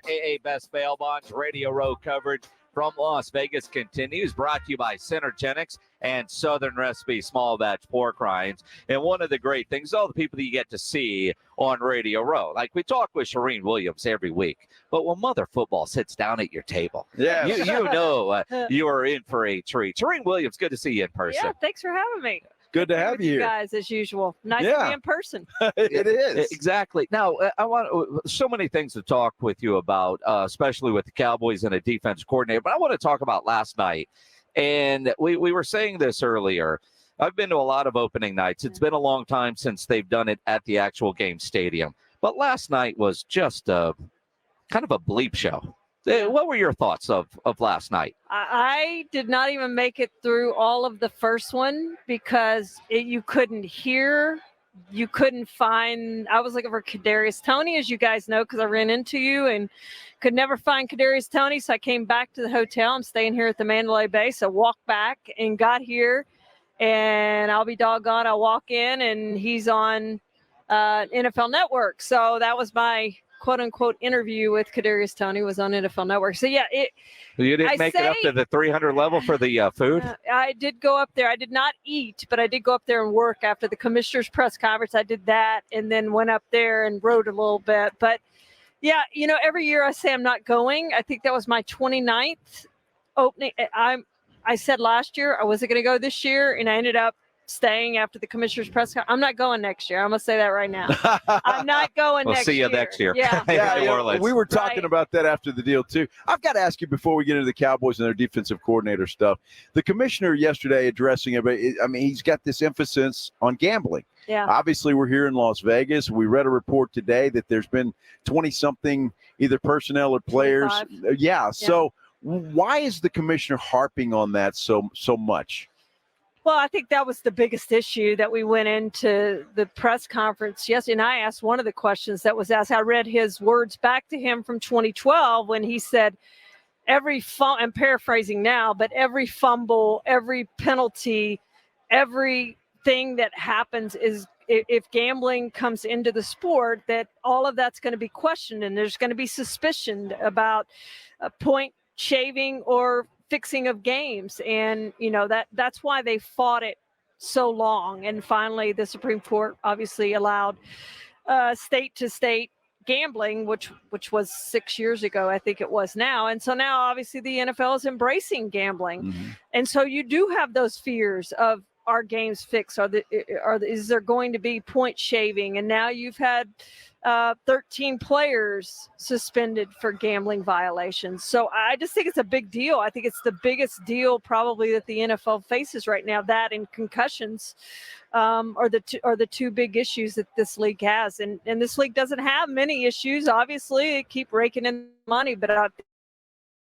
AA Best Bail Bonds Radio Row coverage from Las Vegas continues, brought to you by Synergenics and Southern Recipe Small Batch Pork Rinds. And one of the great things, all the people that you get to see on Radio Row, like we talk with Charean Williams every week, but when Mother Football sits down at your table, you know you are in for a treat. Charean Williams, good to see you in person. Yeah, thanks for having me. Good to have you here, guys, as usual. Nice to be in person. It is. Exactly. Now, I want so many things to talk with you about, especially with the Cowboys and a defense coordinator, but I want to talk about last night. And we were saying this earlier. I've been to a lot of opening nights. It's been a long time since they've done it at the actual game stadium. But last night was just kind of a bleep show. What were your thoughts of last night? I did not even make it through all of the first one because you couldn't hear. You couldn't find. I was looking for Kadarius Toney, as you guys know, because I ran into you and could never find Kadarius Toney. So I came back to the hotel. I'm staying here at the Mandalay Bay. So walked back and got here. And I'll be doggone. I walk in and he's on NFL Network. So that was my quote-unquote interview with Kadarius Toney was on NFL Network. So, yeah. You didn't make it up to the 300 level for the food? I did go up there. I did not eat, but I did go up there and work after the commissioner's press conference. I did that and then went up there and rode a little bit. But, yeah, every year I say I'm not going. I think that was my 29th opening. I said last year I wasn't going to go this year, and I ended up staying after the commissioner's press conference. I'm not going next year. I'm going to say that right now. I'm not going next year. We'll see you next year. Yeah. We were talking about that after the deal, too. I've got to ask you before we get into the Cowboys and their defensive coordinator stuff. The commissioner yesterday addressing it, I mean, he's got this emphasis on gambling. Yeah. Obviously, we're here in Las Vegas. We read a report today that there's been 20-something either personnel or players. Yeah. So why is the commissioner harping on that so much? Well, I think that was the biggest issue that we went into the press conference yesterday. And I asked one of the questions that was asked. I read his words back to him from 2012 when he said, I'm paraphrasing now, but every fumble, every penalty, everything that happens is if gambling comes into the sport, that all of that's going to be questioned and there's going to be suspicion about point shaving or fixing of games. And that's why they fought it so long. And finally the Supreme Court obviously allowed state to state gambling, which was 6 years ago, I think it was now. And so now obviously the NFL is embracing gambling. Mm-hmm. And so you do have those fears of, are games fixed? Is there going to be point shaving? And now you've had 13 players suspended for gambling violations. So I just think it's a big deal. I think it's the biggest deal probably that the NFL faces right now. That and concussions are the two big issues that this league has. And this league doesn't have many issues. Obviously, they keep raking in money, but I think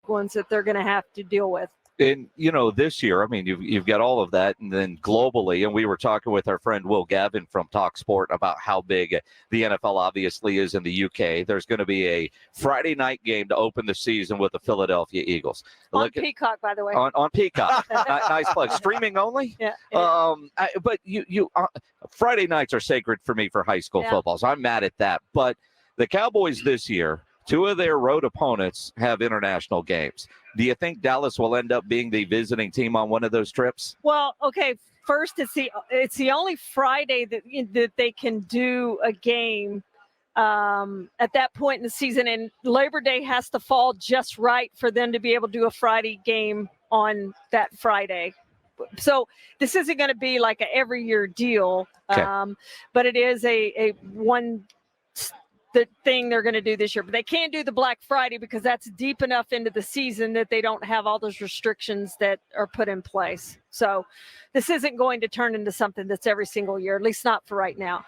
ones that they're going to have to deal with. And, this year, I mean, you've got all of that. And then globally, and we were talking with our friend Will Gavin from Talk Sport about how big the NFL obviously is in the UK. There's going to be a Friday night game to open the season with the Philadelphia Eagles. On Peacock, by the way. On Peacock. Nice plug. Streaming only? Yeah. But Friday nights are sacred for me for high school football, so I'm mad at that. But the Cowboys this year, two of their road opponents have international games. Do you think Dallas will end up being the visiting team on one of those trips? Well, okay. First, it's the only Friday that they can do a game at that point in the season, and Labor Day has to fall just right for them to be able to do a Friday game on that Friday. So this isn't going to be like a every year deal, okay. But it is a one. The thing they're going to do this year, but they can't do the Black Friday because that's deep enough into the season that they don't have all those restrictions that are put in place. So this isn't going to turn into something that's every single year, at least not for right now.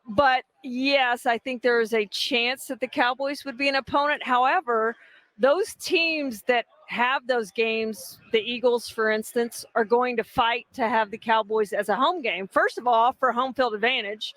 But yes, I think there is a chance that the Cowboys would be an opponent. However, those teams that have those games, the Eagles, for instance, are going to fight to have the Cowboys as a home game. First of all, for home field advantage.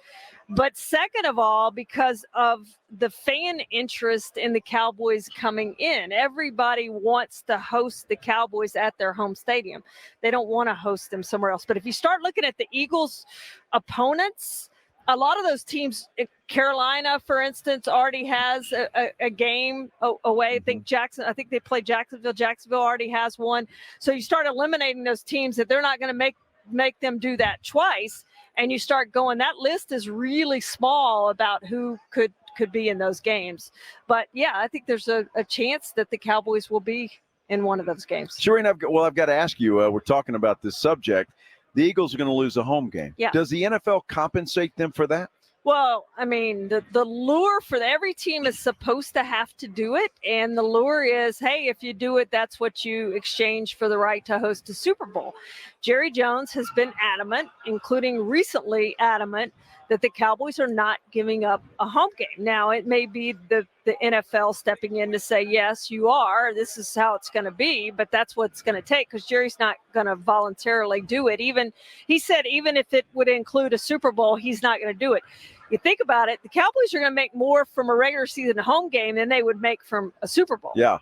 But second of all, because of the fan interest in the Cowboys coming in. Everybody wants to host the Cowboys at their home stadium. They don't want to host them somewhere else. But if you start looking at the Eagles' opponents, a lot of those teams, Carolina, for instance, already has a game away. I think they play Jacksonville. Jacksonville already has one. So you start eliminating those teams that they're not going to make them do that twice. And you start going, that list is really small about who could be in those games. But yeah, I think there's a chance that the Cowboys will be in one of those games. Charean, I've got to ask you, we're talking about this subject. The Eagles are going to lose a home game. Yeah. Does the NFL compensate them for that? Well, I mean, the lure for every team is supposed to have to do it. And the lure is, hey, if you do it, that's what you exchange for the right to host a Super Bowl. Jerry Jones has been adamant, including recently adamant, that the Cowboys are not giving up a home game. Now, it may be the NFL stepping in to say, yes, you are. This is how it's going to be, but that's what it's going to take, because Jerry's not going to voluntarily do it. He said even if it would include a Super Bowl, he's not going to do it. You think about it, the Cowboys are going to make more from a regular season home game than they would make from a Super Bowl. Yeah.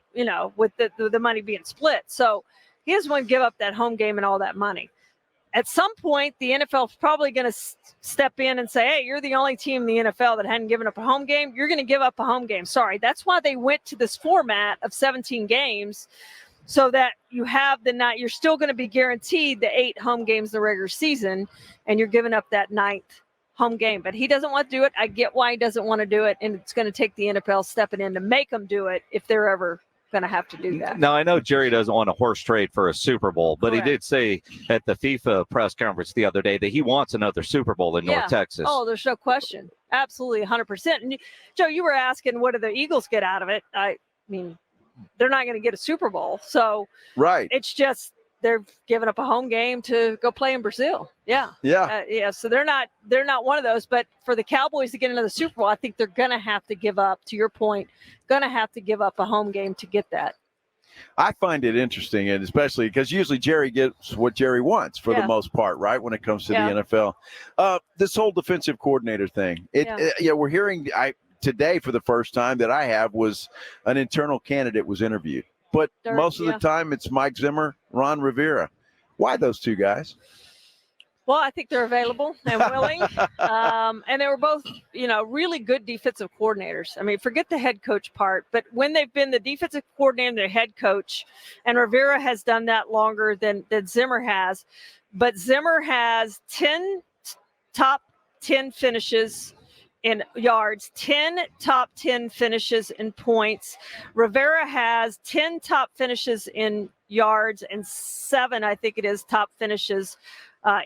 With the money being split. So he doesn't want to give up that home game and all that money. At some point, the NFL is probably going to step in and say, hey, you're the only team in the NFL that hadn't given up a home game. You're going to give up a home game. Sorry. That's why they went to this format of 17 games, so that you have you're still going to be guaranteed the 8 home games in the regular season, and you're giving up that 9th home game. But he doesn't want to do it. I get why he doesn't want to do it, and it's going to take the NFL stepping in to make them do it if they're ever going to have to do that. Now, I know Jerry doesn't want a horse trade for a Super Bowl, but Correct. He did say at the FIFA press conference the other day that he wants another Super Bowl in North Texas. Oh, there's no question. Absolutely, 100%. And Joe, you were asking, what do the Eagles get out of it? I mean, they're not going to get a Super Bowl. So right. It's just they're giving up a home game to go play in Brazil. Yeah. So they're not one of those. But for the Cowboys to get another Super Bowl, I think they're going to have to give up, to your point, going to have to give up a home game to get that. I find it interesting, and especially because usually Jerry gets what Jerry wants for the most part, right, when it comes to the NFL. This whole defensive coordinator thing, we're hearing today for the first time that I have was an internal candidate was interviewed. But most of the time it's Mike Zimmer, Ron Rivera. Why those two guys? Well, I think they're available and willing. And they were both, really good defensive coordinators. I mean, forget the head coach part, but when they've been the defensive coordinator and the head coach, and Rivera has done that longer than Zimmer has, but Zimmer has 10 top 10 finishes in yards, 10 top 10 finishes in points. Rivera has 10 top finishes in yards and 7, I think it is, top finishes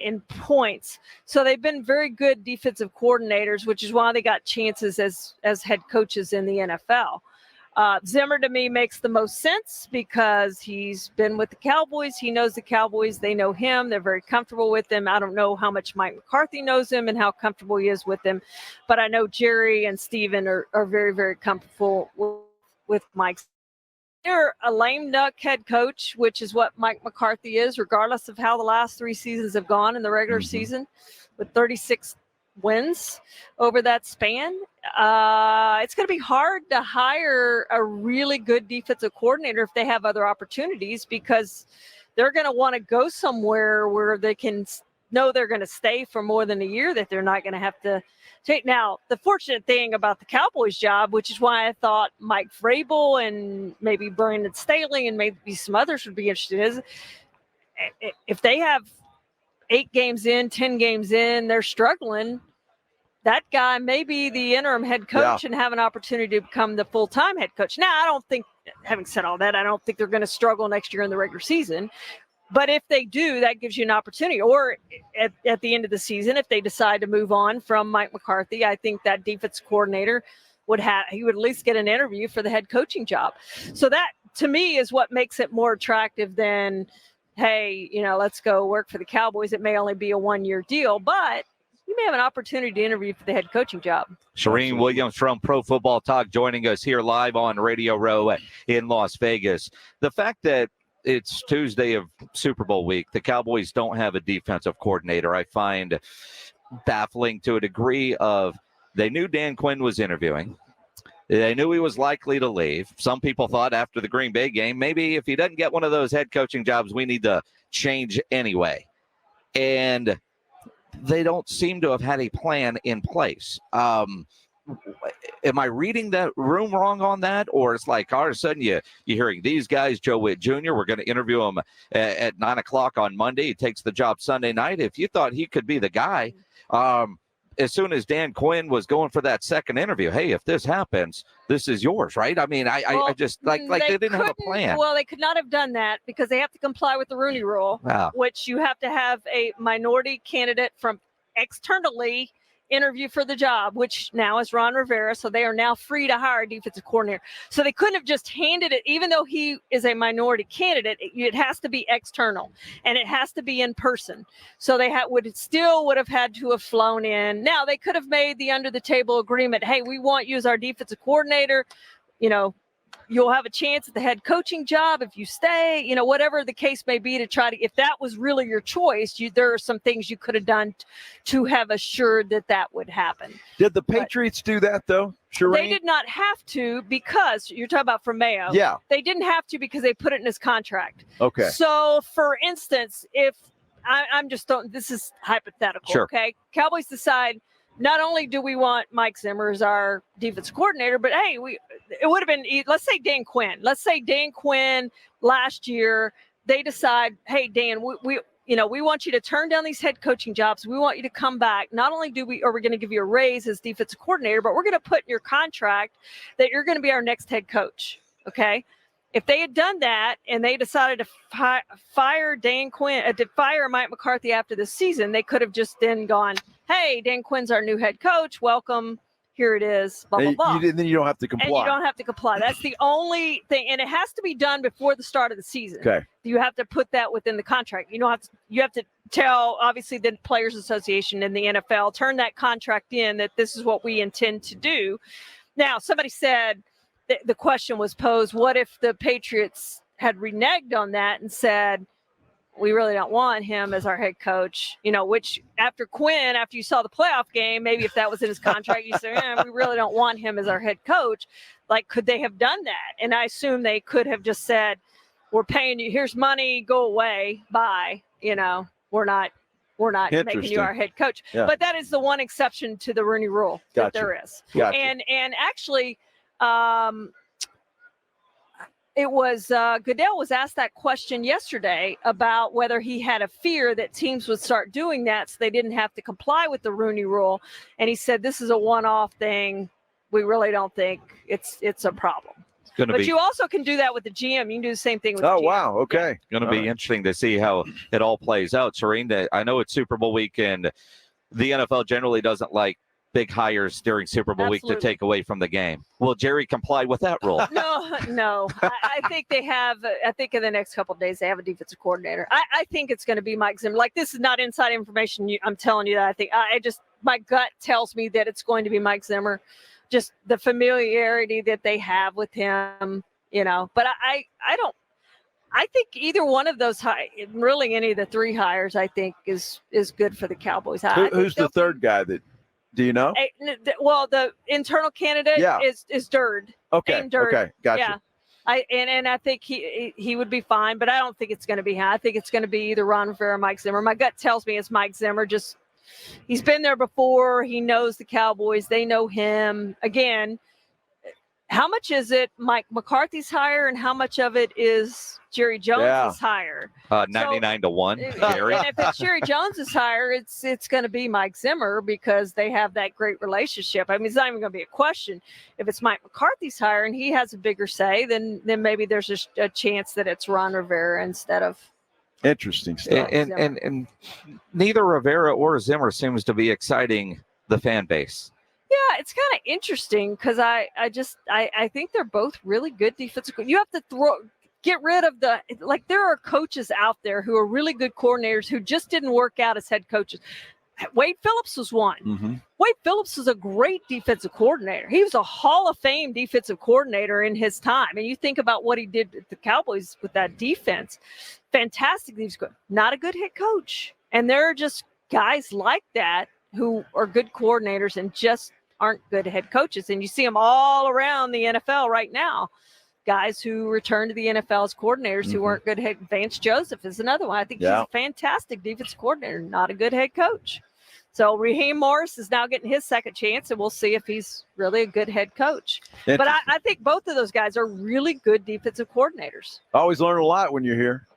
in points. So they've been very good defensive coordinators, which is why they got chances as head coaches in the NFL. Zimmer, to me, makes the most sense because he's been with the Cowboys. He knows the Cowboys. They know him. They're very comfortable with him. I don't know how much Mike McCarthy knows him and how comfortable he is with him, but I know Jerry and Steven are very, very comfortable with Mike. They're a lame duck head coach, which is what Mike McCarthy is, regardless of how the last 3 seasons have gone in the regular season, with 36 wins over that span. It's going to be hard to hire a really good defensive coordinator if they have other opportunities, because they're going to want to go somewhere where they can know they're going to stay for more than a year, that they're not going to have to take. Now, the fortunate thing about the Cowboys job, which is why I thought Mike Vrabel and maybe Brandon Staley and maybe some others would be interested, is if they have 8 games in, 10 games in, they're struggling, that guy may be the interim head coach and have an opportunity to become the full-time head coach. Now, I don't think, having said all that, I don't think they're going to struggle next year in the regular season. But if they do, that gives you an opportunity. Or at the end of the season, if they decide to move on from Mike McCarthy, I think that defense coordinator would at least get an interview for the head coaching job. So that, to me, is what makes it more attractive than, hey, let's go work for the Cowboys. It may only be a 1-year deal, but you may have an opportunity to interview for the head coaching job. Charean Williams from Pro Football Talk joining us here live on Radio Row in Las Vegas. The fact that it's Tuesday of Super Bowl week, the Cowboys don't have a defensive coordinator, I find baffling to a degree. Of they knew Dan Quinn was interviewing. They knew he was likely to leave. Some people thought after the Green Bay game, maybe if he doesn't get one of those head coaching jobs, we need to change anyway. And they don't seem to have had a plan in place. Am I reading that room wrong on that? Or it's like all of a sudden you're hearing these guys, Joe Witt Jr., we're going to interview him at 9 o'clock on Monday. He takes the job Sunday night. If you thought he could be the guy, as soon as Dan Quinn was going for that second interview, hey, if this happens, this is yours, right? I mean, I just like they didn't have a plan. Well, they could not have done that because they have to comply with the Rooney Rule, which you have to have a minority candidate from externally interview for the job, which now is Ron Rivera. So they are now free to hire a defensive coordinator. So they couldn't have just handed it, even though he is a minority candidate, it has to be external and it has to be in person. So they would have had to have flown in. Now they could have made the under the table agreement. Hey, we want you as our defensive coordinator. You know, you'll have a chance at the head coaching job if you stay, you know, whatever the case may be, to try to, if that was really your choice, there are some things you could have done to have assured that would happen. Did the Patriots do that though, Charean? They did not have to, because you're talking about Mayo. Yeah. They didn't have to because they put it in his contract. Okay. So for instance, if this is hypothetical. Sure. Okay. Cowboys decide, not only do we want Mike Zimmer as our defense coordinator, but hey, it would have been, let's say Dan Quinn. Let's say Dan Quinn last year, they decide, hey, Dan, we want you to turn down these head coaching jobs. We want you to come back. Not only are we going to give you a raise as defensive coordinator, but we're going to put in your contract that you're going to be our next head coach. Okay. If they had done that and they decided to fire Dan Quinn, to fire Mike McCarthy after the season, they could have just then gone, hey, Dan Quinn's our new head coach. Welcome. Here it is. Blah, blah, blah. Then you don't have to comply. And you don't have to comply. That's the only thing. And it has to be done before the start of the season. Okay. You have to put that within the contract. You have to tell, obviously, the Players Association and the NFL, turn that contract in that this is what we intend to do. Now, somebody said, the question was posed, what if the Patriots had reneged on that and said, we really don't want him as our head coach, which after you saw the playoff game, maybe if that was in his contract, you say, we really don't want him as our head coach. Like, could they have done that? And I assume they could have just said, we're paying you, here's money, go away, bye. We're not making you our head coach. Yeah. But that is the one exception to the Rooney Rule that there is. Gotcha. And actually, it was Goodell was asked that question yesterday about whether he had a fear that teams would start doing that so they didn't have to comply with the Rooney Rule. And he said, this is a one-off thing. We really don't think it's a problem. But you also can do that with the GM. You can do the same thing with the GM. Oh, wow. Okay. Going to be interesting to see how it all plays out. Charean, I know it's Super Bowl weekend. The NFL generally doesn't like big hires during Super Bowl week to take away from the game. Will Jerry comply with that rule? No. I think they have. I think in the next couple of days they have a defensive coordinator. I think it's going to be Mike Zimmer. Like, this is not inside information. I'm telling you that. My gut tells me that it's going to be Mike Zimmer. Just the familiarity that they have with him, But I think either one of those, really any of the three hires, I think is good for the Cowboys. Who's the third guy that? Do you know? Well, the internal candidate is Durd. Okay. Durd. Okay. Gotcha. Yeah. I think he would be fine, but I don't think it's going to be him. I think it's going to be either Ron Rivera or Mike Zimmer. My gut tells me it's Mike Zimmer. Just, he's been there before. He knows the Cowboys. They know him. Again, how much is it Mike McCarthy's hire and how much of it is Jerry Jones' hire? 99-1. Jerry. And if it's Jerry Jones' hire, it's going to be Mike Zimmer because they have that great relationship. I mean, it's not even going to be a question. If it's Mike McCarthy's hire and he has a bigger say, then maybe there's a chance that it's Ron Rivera instead of. Interesting stuff. And neither Rivera or Zimmer seems to be exciting the fan base. Yeah, it's kind of interesting because I think they're both really good defensive. You have to get rid of there are coaches out there who are really good coordinators who just didn't work out as head coaches. Wade Phillips was one. Mm-hmm. Wade Phillips was a great defensive coordinator. He was a Hall of Fame defensive coordinator in his time. And you think about what he did with the Cowboys with that defense. Fantastic. He was good. Not a good head coach. And there are just guys like that who are good coordinators and just aren't good head coaches. And you see them all around the NFL right now. Guys who return to the NFL as coordinators who weren't good head. Vance Joseph is another one. I think he's a fantastic defensive coordinator, not a good head coach. So Raheem Morris is now getting his second chance, and we'll see if he's really a good head coach. But I think both of those guys are really good defensive coordinators. Always learn a lot when you're here.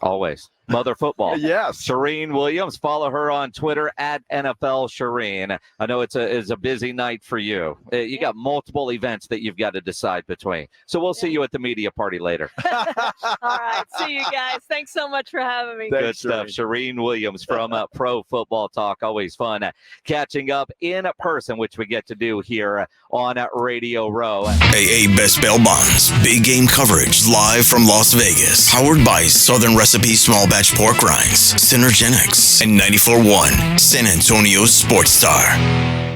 Always. Mother football. Yes. Charean Williams. Follow her on Twitter at NFL Charean. I know it's a busy night for you. You got multiple events that you've got to decide between. So we'll see you at the media party later. All right. See you guys. Thanks so much for having me. Good stuff. Charean Williams from Pro Football Talk. Always fun catching up in person, which we get to do here on Radio Row. AA Best Bail Bonds. Big game coverage live from Las Vegas. Powered by Southern Recipe Small Batch Pork Rinds, Synergenics, and 94.1 San Antonio Sports Star.